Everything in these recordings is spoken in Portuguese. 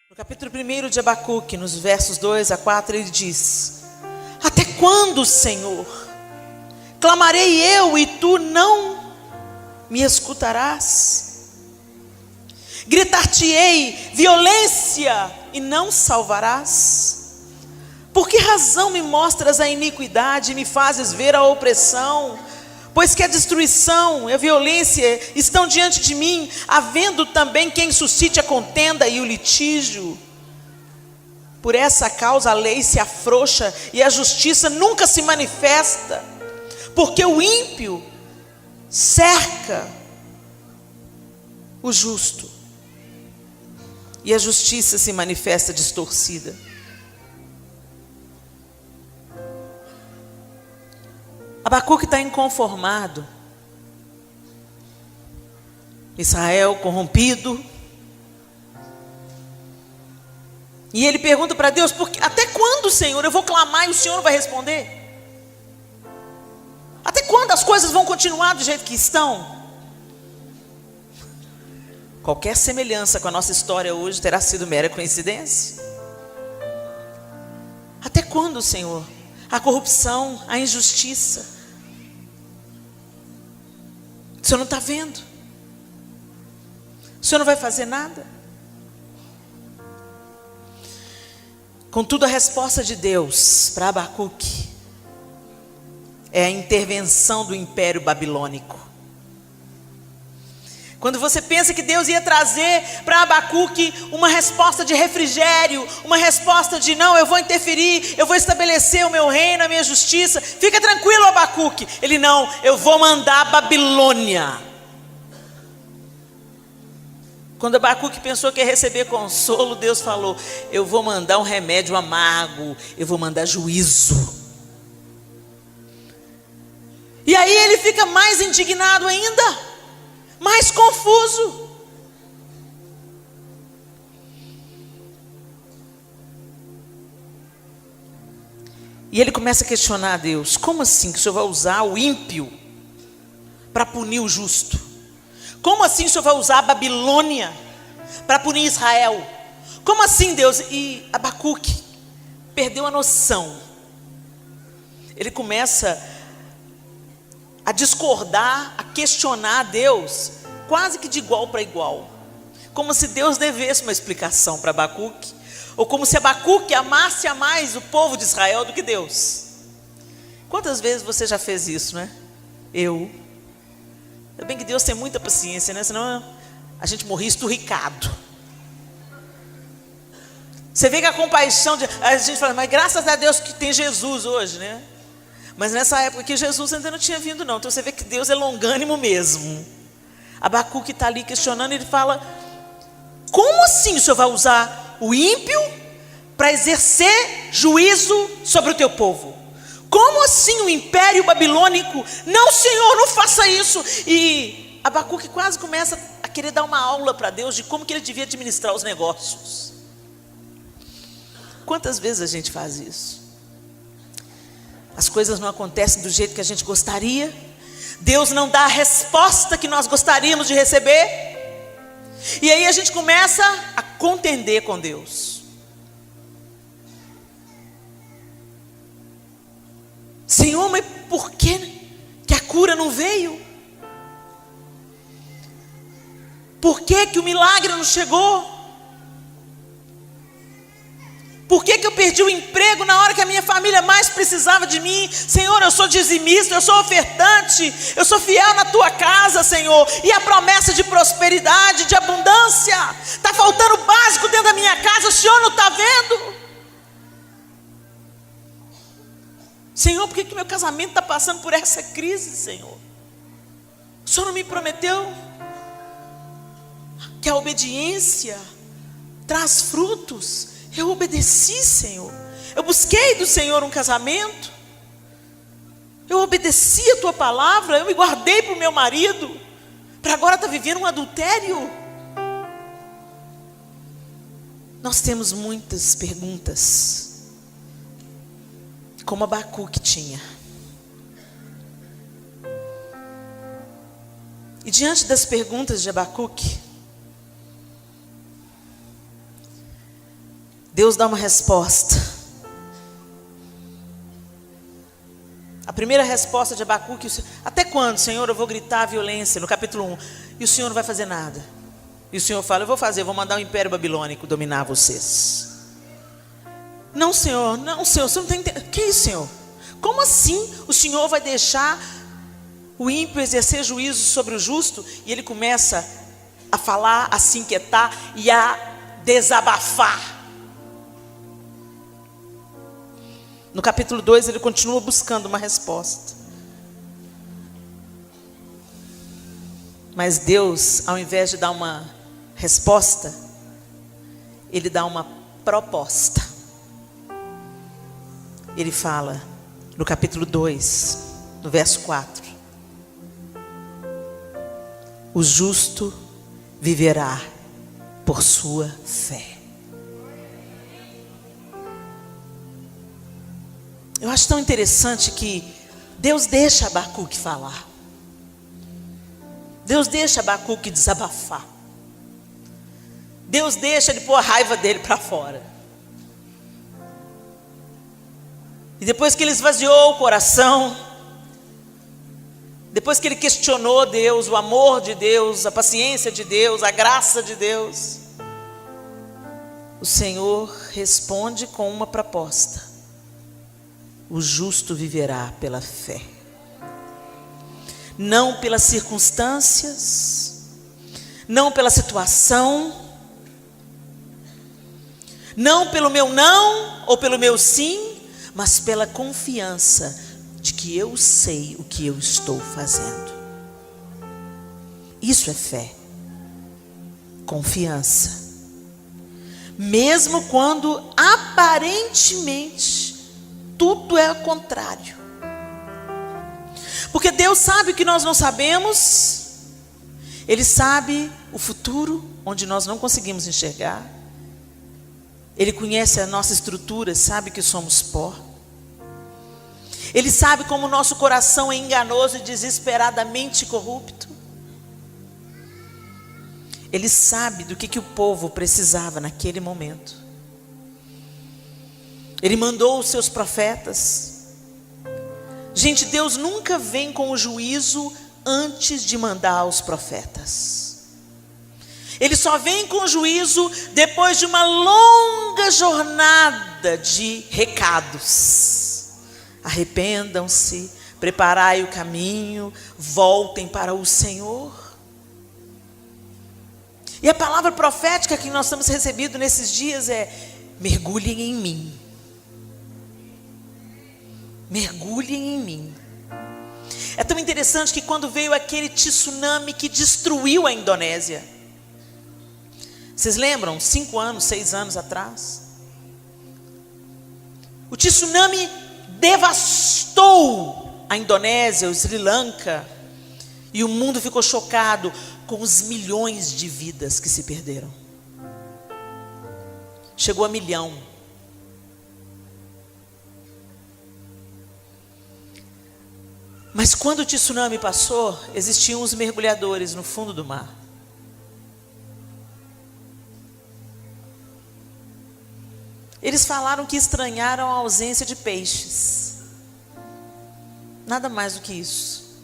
No capítulo 1 de Abacuque, nos versos 2 a 4, ele diz: até quando, Senhor, clamarei eu e tu não me escutarás? Gritar-te-ei violência e não salvarás? Por que razão me mostras a iniquidade e me fazes ver a opressão? Pois que a destruição e a violência estão diante de mim, havendo também quem suscite a contenda e o litígio. Por essa causa a lei se afrouxa e a justiça nunca se manifesta, porque o ímpio cerca o justo e a justiça se manifesta distorcida. Abacuque está inconformado. Israel corrompido. E ele pergunta para Deus: até quando, Senhor, eu vou clamar e o Senhor não vai responder? Até quando as coisas vão continuar do jeito que estão? Qualquer semelhança com a nossa história hoje terá sido mera coincidência. Até quando, Senhor? A corrupção, a injustiça. O Senhor não está vendo? O Senhor não vai fazer nada? Contudo, a resposta de Deus para Abacuque é a intervenção do Império Babilônico. Quando você pensa que Deus ia trazer para Abacuque uma resposta de refrigério, uma resposta de não, eu vou interferir, eu vou estabelecer o meu reino, a minha justiça, fica tranquilo, Abacuque. Ele não, eu vou mandar a Babilônia. Quando Abacuque pensou que ia receber consolo, Deus falou: eu vou mandar um remédio amargo, eu vou mandar juízo. E aí ele fica mais indignado ainda, mais confuso. E ele começa a questionar a Deus: como assim que o Senhor vai usar o ímpio para punir o justo? Como assim o Senhor vai usar a Babilônia para punir Israel? Como assim, Deus? E Abacuque perdeu a noção. Ele começa a discordar, a questionar a Deus, quase que de igual para igual, como se Deus devesse uma explicação para Abacuque, ou como se Abacuque amasse a mais o povo de Israel do que Deus. Quantas vezes você já fez isso, né? Ainda bem que Deus tem muita paciência, né? Senão a gente morria esturricado. Você vê que a compaixão a gente fala, mas graças a Deus que tem Jesus hoje, né? Mas nessa época que Jesus ainda não tinha vindo não. Então você vê que Deus é longânimo mesmo. Abacuque está ali questionando, ele fala: como assim o Senhor vai usar o ímpio para exercer juízo sobre o teu povo? Como assim o império babilônico? Não, Senhor, não faça isso. E Abacuque quase começa a querer dar uma aula para Deus de como que ele devia administrar os negócios. Quantas vezes a gente faz isso? As coisas não acontecem do jeito que a gente gostaria. Deus não dá a resposta que nós gostaríamos de receber. E aí a gente começa a contender com Deus. Senhor, mas por que a cura não veio? Por que o milagre não chegou? Por que eu perdi o emprego na hora que a minha família mais precisava de mim? Senhor, eu sou dizimista, eu sou ofertante, eu sou fiel na tua casa, Senhor. E a promessa de prosperidade, de abundância, está faltando o básico dentro da minha casa, o Senhor não está vendo? Senhor, por que meu casamento está passando por essa crise, Senhor? O Senhor não me prometeu que a obediência traz frutos? Eu obedeci, Senhor. Eu busquei do Senhor um casamento. Eu obedeci a tua palavra. Eu me guardei para o meu marido, para agora estar vivendo um adultério. Nós temos muitas perguntas, como Abacuque tinha. E diante das perguntas de Abacuque, Deus dá uma resposta. A primeira resposta de Abacuque: até quando, Senhor, eu vou gritar a violência? No capítulo 1. E o Senhor não vai fazer nada. E o Senhor fala: eu vou fazer, eu vou mandar o império babilônico dominar vocês. Não, Senhor, você não está entendendo. Que isso, Senhor? Como assim o Senhor vai deixar o ímpio exercer juízo sobre o justo? E ele começa a falar, a se inquietar e a desabafar. No capítulo 2 ele continua buscando uma resposta. Mas Deus, ao invés de dar uma resposta, Ele dá uma proposta. Ele fala, no capítulo 2, no verso 4: o justo viverá por sua fé. Eu acho tão interessante que Deus deixa Abacuque falar. Deus deixa Abacuque desabafar. Deus deixa ele pôr a raiva dele para fora. E depois que ele esvaziou o coração, depois que ele questionou Deus, o amor de Deus, a paciência de Deus, a graça de Deus, o Senhor responde com uma proposta: o justo viverá pela fé. Não pelas circunstâncias, não pela situação, não pelo meu não ou pelo meu sim, mas pela confiança de que eu sei o que eu estou fazendo. Isso é fé, confiança. Mesmo quando aparentemente tudo é o contrário. Porque Deus sabe o que nós não sabemos. Ele sabe o futuro, onde nós não conseguimos enxergar. Ele conhece a nossa estrutura, sabe que somos pó. Ele sabe como o nosso coração é enganoso e desesperadamente corrupto. Ele sabe do que o povo precisava naquele momento. Ele mandou os seus profetas. Gente, Deus nunca vem com o juízo antes de mandar os profetas. Ele só vem com o juízo depois de uma longa jornada de recados. Arrependam-se, preparai o caminho, voltem para o Senhor. E a palavra profética que nós temos recebido nesses dias é: mergulhem em mim. Mergulhem em mim. É tão interessante que quando veio aquele tsunami que destruiu a Indonésia, vocês lembram? 5 anos, 6 anos atrás, o tsunami devastou a Indonésia, o Sri Lanka, e o mundo ficou chocado com os milhões de vidas que se perderam. Chegou a 1 milhão. Mas quando o tsunami passou, existiam os mergulhadores no fundo do mar. Eles falaram que estranharam a ausência de peixes. Nada mais do que isso.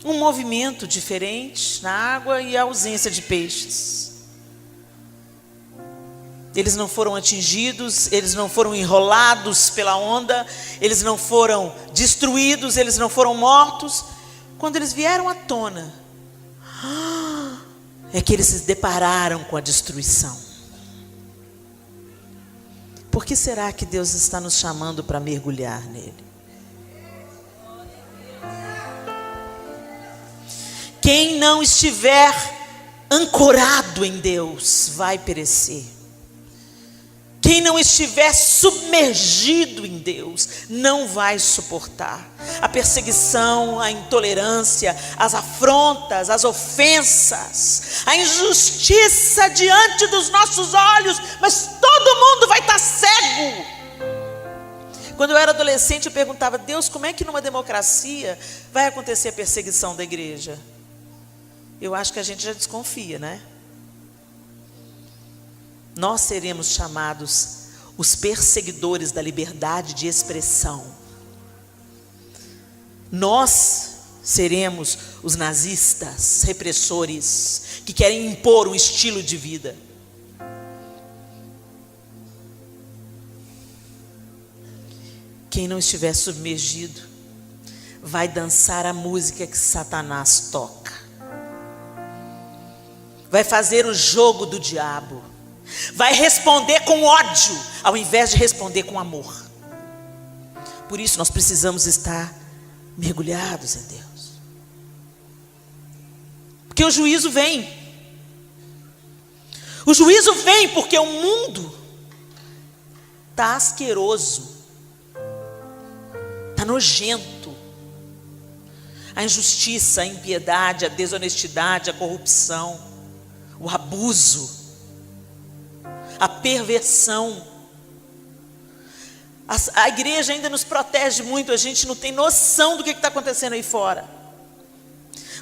Um movimento diferente na água e a ausência de peixes. Eles não foram atingidos, eles não foram enrolados pela onda, eles não foram destruídos, eles não foram mortos. Quando eles vieram à tona, é que eles se depararam com a destruição. Por que será que Deus está nos chamando para mergulhar nele? Quem não estiver ancorado em Deus vai perecer. Quem não estiver submergido em Deus não vai suportar a perseguição, a intolerância, as afrontas, as ofensas, a injustiça diante dos nossos olhos, mas todo mundo vai estar cego. Quando eu era adolescente eu perguntava: Deus, como é que numa democracia vai acontecer a perseguição da igreja? Eu acho que a gente já desconfia, né? nós seremos chamados os perseguidores da liberdade de expressão. Nós seremos os nazistas, repressores, que querem impor um estilo de vida. Quem não estiver submergido vai dançar a música que Satanás toca, vai fazer o jogo do diabo, vai responder com ódio ao invés de responder com amor. Por isso nós precisamos estar mergulhados em Deus, porque o juízo vem. O juízo vem porque o mundo está asqueroso, está nojento. A injustiça, a impiedade, a desonestidade, a corrupção, o abuso, a perversão. A igreja ainda nos protege muito, a gente não tem noção do que está acontecendo aí fora.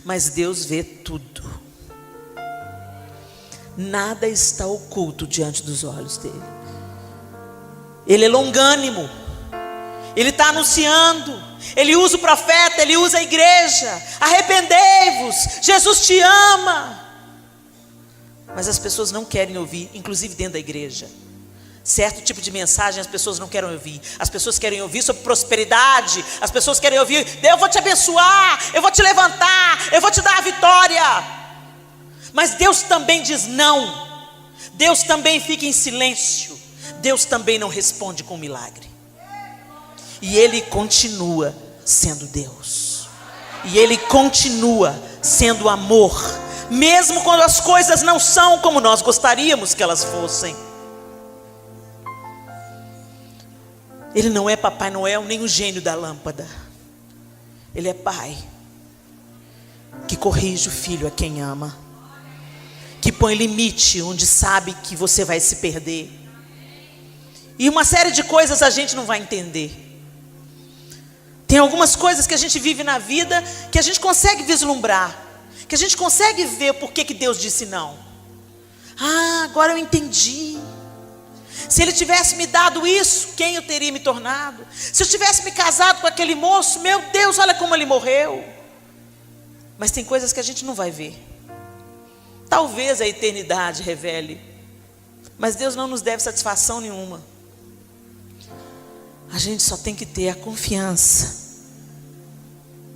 Mas Deus vê tudo. Nada está oculto diante dos olhos dele. Ele é longânimo. Ele está anunciando. Ele usa o profeta, ele usa a igreja. Arrependei-vos, Jesus te ama. Mas as pessoas não querem ouvir, inclusive dentro da igreja. Certo tipo de mensagem as pessoas não querem ouvir. As pessoas querem ouvir sobre prosperidade. As pessoas querem ouvir: eu vou te abençoar, eu vou te levantar, eu vou te dar a vitória. Mas Deus também diz não. Deus também fica em silêncio. Deus também não responde com milagre. E Ele continua sendo Deus. E Ele continua sendo amor, mesmo quando as coisas não são como nós gostaríamos que elas fossem. Ele não é Papai Noel, nem o gênio da lâmpada. Ele é Pai, que corrige o filho a quem ama, que põe limite onde sabe que você vai se perder. E uma série de coisas a gente não vai entender. Tem algumas coisas que a gente vive na vida que a gente consegue vislumbrar, que a gente consegue ver por que Deus disse não. Ah, agora eu entendi. Se Ele tivesse me dado isso, quem eu teria me tornado? Se eu tivesse me casado com aquele moço, meu Deus, olha como ele morreu. Mas tem coisas que a gente não vai ver. Talvez a eternidade revele, mas Deus não nos deve satisfação nenhuma. A gente só tem que ter a confiança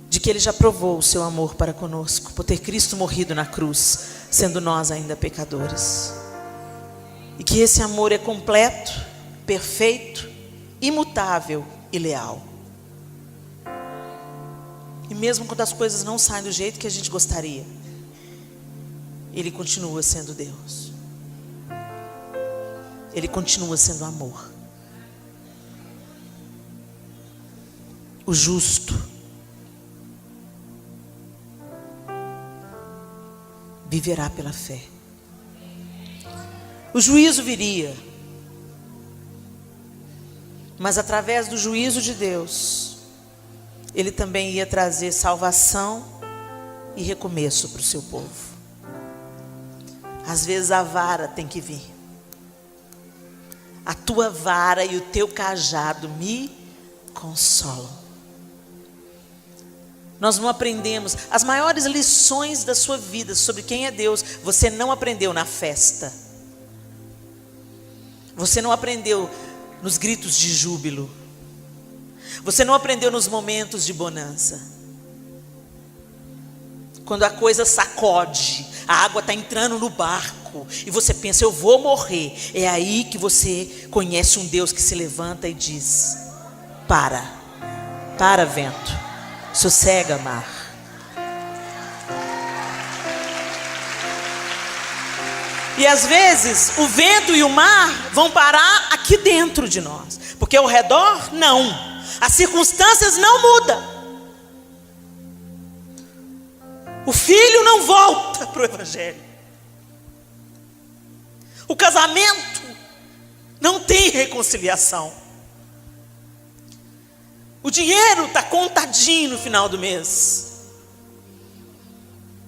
de que Ele já provou o seu amor para conosco, por ter Cristo morrido na cruz, sendo nós ainda pecadores. E que esse amor é completo, perfeito, imutável e leal. E mesmo quando as coisas não saem do jeito que a gente gostaria, Ele continua sendo Deus. Ele continua sendo amor. O justo viverá pela fé. O juízo viria, mas através do juízo de Deus, Ele também ia trazer salvação e recomeço para o seu povo. Às vezes a vara tem que vir. A tua vara e o teu cajado me consolam. Nós não aprendemos as maiores lições da sua vida sobre quem é Deus. Você não aprendeu na festa. Você não aprendeu nos gritos de júbilo. Você não aprendeu nos momentos de bonança. Quando a coisa sacode, a água está entrando no barco e você pensa: eu vou morrer. É aí que você conhece um Deus que se levanta e diz: para vento, sossega mar. E às vezes o vento e o mar vão parar aqui dentro de nós, porque ao redor não, as circunstâncias não mudam. O filho não volta para o evangelho. O casamento não tem reconciliação. O dinheiro está contadinho no final do mês.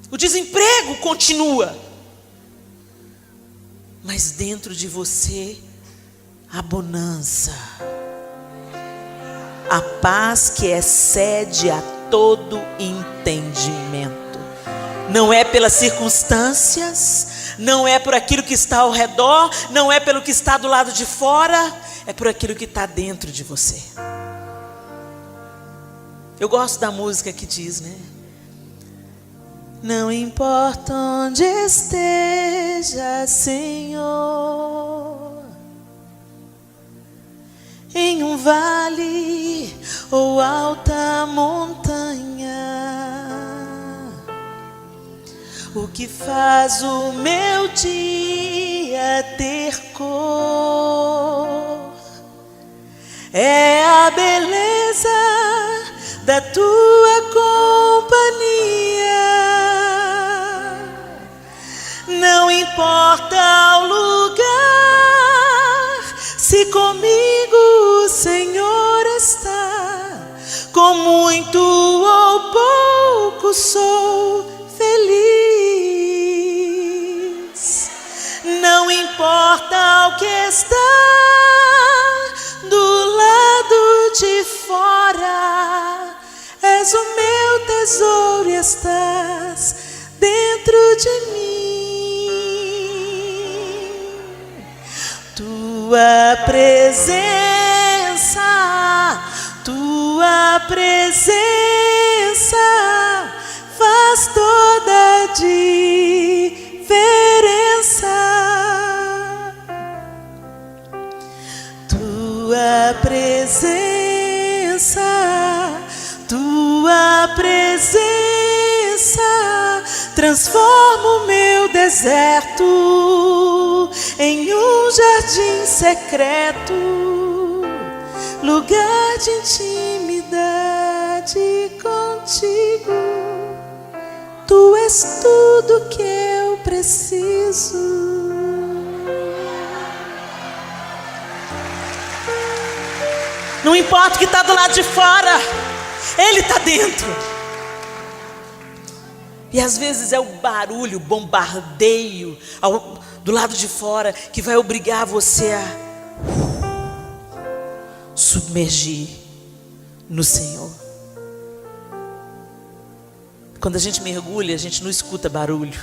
O desemprego continua. mas dentro de você a bonança, a paz que excede a todo entendimento. Não é pelas circunstâncias, não é por aquilo que está ao redor, não é pelo que está do lado de fora, é por aquilo que está dentro de você. Eu gosto da música que diz, né? Não importa onde esteja, Senhor, em um vale ou alta montanha, o que faz o meu dia ter cor é a beleza da tua companhia. Não importa o lugar, se comigo o Senhor está, com muito ou pouco sou feliz. Não importa o que está do lado de fora, és o meu tesouro e estás dentro de mim. Tua presença faz toda a diferença. Tua presença transforma o meu deserto em um jardim secreto, lugar de intimidade contigo. Tu és tudo que eu preciso. Não importa o que está do lado de fora, Ele está dentro. E às vezes é o barulho, o bombardeio do lado de fora que vai obrigar você a submergir no Senhor. Quando a gente mergulha, a gente não escuta barulho.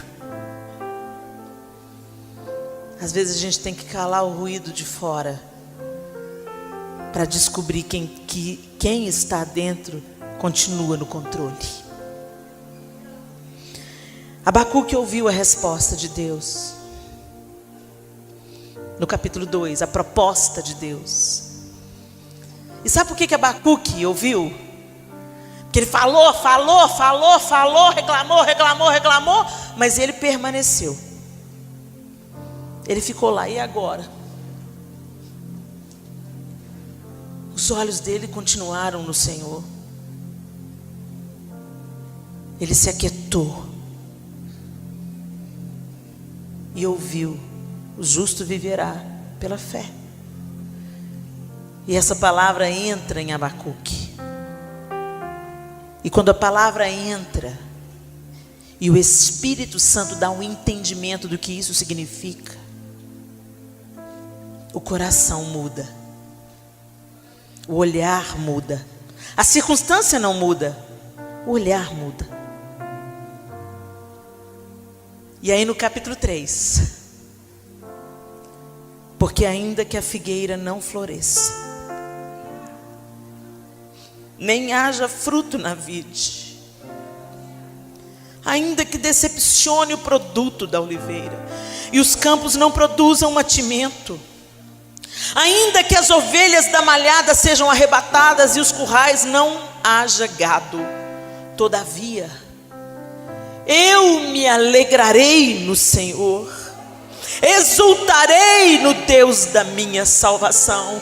Às vezes a gente tem que calar o ruído de fora para descobrir quem está dentro continua no controle. Abacuque ouviu a resposta de Deus. No capítulo 2, a proposta de Deus. E sabe por que Abacuque ouviu? Porque ele falou, reclamou, mas ele permaneceu. Ele ficou lá, e agora? Os olhos dele continuaram no Senhor. Ele se aquietou e ouviu: o justo viverá pela fé. E essa palavra entra em Abacuque. E quando a palavra entra e o Espírito Santo dá um entendimento do que isso significa, o coração muda, o olhar muda. A circunstância não muda, o olhar muda. E aí no capítulo 3, porque ainda que a figueira não floresça, nem haja fruto na vide, ainda que decepcione o produto da oliveira, e os campos não produzam mantimento, ainda que as ovelhas da malhada sejam arrebatadas e os currais não haja gado, todavia eu me alegrarei no Senhor, exultarei no Deus da minha salvação.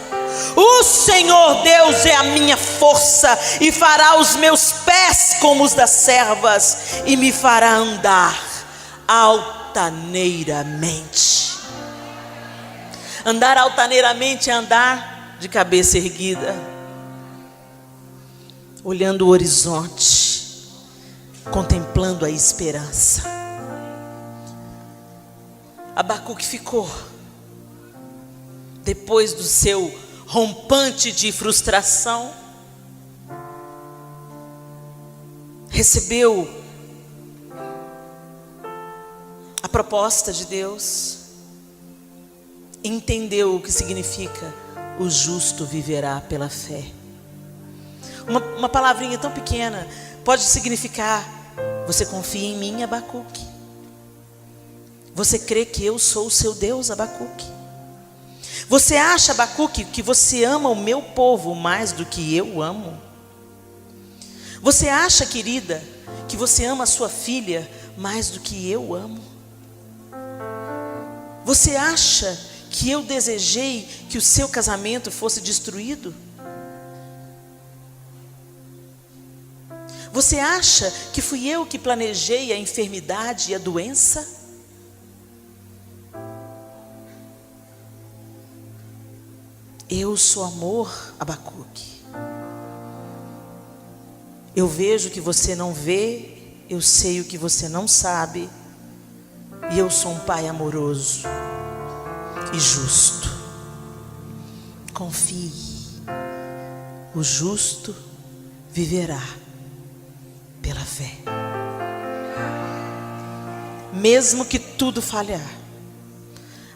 O Senhor Deus é a minha força, e fará os meus pés como os das servas, e me fará andar altaneiramente. Andar altaneiramente é andar de cabeça erguida, olhando o horizonte, contemplando a esperança. Abacuque ficou, depois do seu rompante de frustração, recebeu a proposta de Deus, entendeu o que significa: o justo viverá pela fé. Uma palavrinha tão pequena pode significar: você confia em mim, Abacuque? Você crê que eu sou o seu Deus, Abacuque? Você acha, Abacuque, que você ama o meu povo mais do que eu amo? Você acha, querida, que você ama a sua filha mais do que eu amo? Você acha que eu desejei que o seu casamento fosse destruído? Você acha que fui eu que planejei a enfermidade e a doença? Eu sou amor, Abacuque. Eu vejo o que você não vê, eu sei o que você não sabe, e eu sou um pai amoroso e justo. Confie, o justo viverá pela fé. Mesmo que tudo falhar,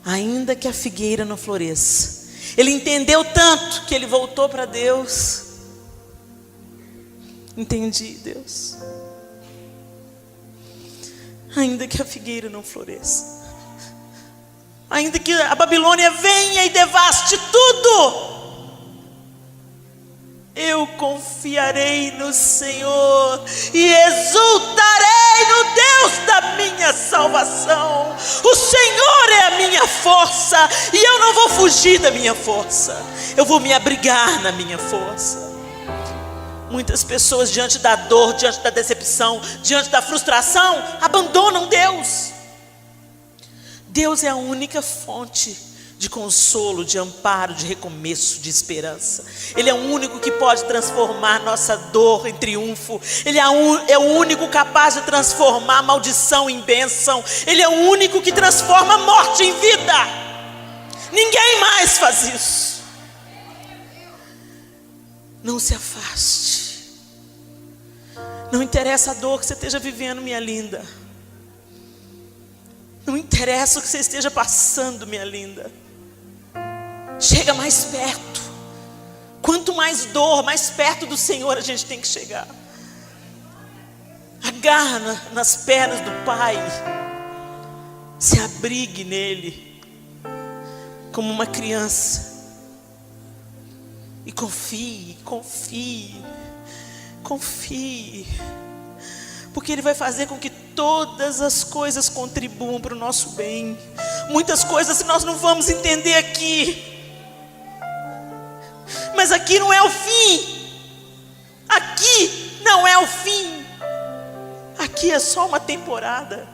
ainda que a figueira não floresça, ele entendeu tanto que ele voltou para Deus. Entendi, Deus. Ainda que a figueira não floresça, ainda que a Babilônia venha e devaste tudo, eu confiarei no Senhor e exultarei no Deus da minha salvação. O Senhor é a minha força, e eu não vou fugir da minha força, eu vou me abrigar na minha força. Muitas pessoas, diante da dor, diante da decepção, diante da frustração, abandonam Deus. Deus é a única fonte de consolo, de amparo, de recomeço, de esperança. Ele é o único que pode transformar nossa dor em triunfo. Ele é o único capaz de transformar maldição em bênção. Ele é o único que transforma a morte em vida. Ninguém mais faz isso. Não se afaste. Não interessa a dor que você esteja vivendo, minha linda. Não interessa o que você esteja passando, minha linda. Chega mais perto. Quanto mais dor, mais perto do Senhor a gente tem que chegar. Agarra nas pernas do Pai. Se abrigue nele, como uma criança. E confie, confie, confie. Porque Ele vai fazer com que todas as coisas contribuam para o nosso bem. Muitas coisas nós não vamos entender aqui. Mas aqui não é o fim. Aqui não é o fim. Aqui é só uma temporada.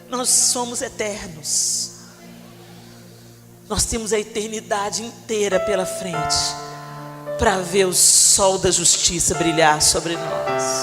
Nós somos eternos. Nós temos a eternidade inteira pela frente para ver o sol da justiça brilhar sobre nós.